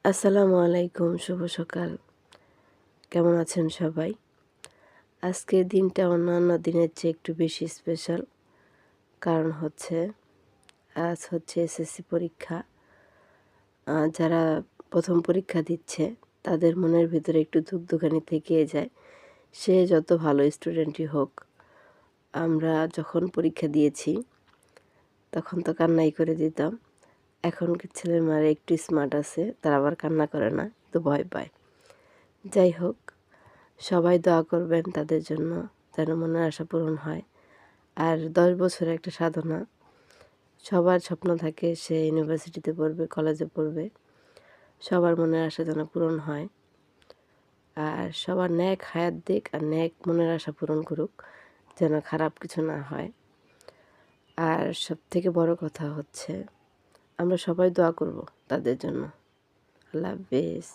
আসসালামু আলাইকুম, শুভ সকাল। কেমন আছেন সবাই? আজকের দিনটা অন্যান্য দিনের চেয়ে একটু বেশি স্পেশাল। কারণ হচ্ছে আজ হচ্ছে এসএসসি পরীক্ষা। যারা ১ম পরীক্ষা দিচ্ছে তাদের মনের ভিতরে একটু ধুকধুকানি থেকেই যায়। সে যত ভালো স্টুডেন্টই হোক। আমরা যখন পরীক্ষা দিয়েছি তখন তো কান্নাই করে দিতাম। এখনকার ছেলেমেয়েরা একটু স্মার্ট আছে, তারা আবার কান্না করে না, কিন্তু ভয় পায়। যাই হোক, সবাই দোয়া করবেন তাদের জন্য যেন মনের আশা পূরণ হয়। আর ১০ বছরের একটা সাধনা। সবার স্বপ্ন থাকে সে ইউনিভার্সিটিতে পড়বে, কলেজে পড়বে। সবার মনের আশা যেন পূরণ হয়। আর সবার ন্যাক হায়াত দিক আর ন্যাক মনের আশা পূরণ করুক, যেন খারাপ কিছু না হয়। আর সবথেকে বড় কথা হচ্ছে আমরা সবাই দোয়া করব তাদের জন্য। আল্লাহ হাফেজ।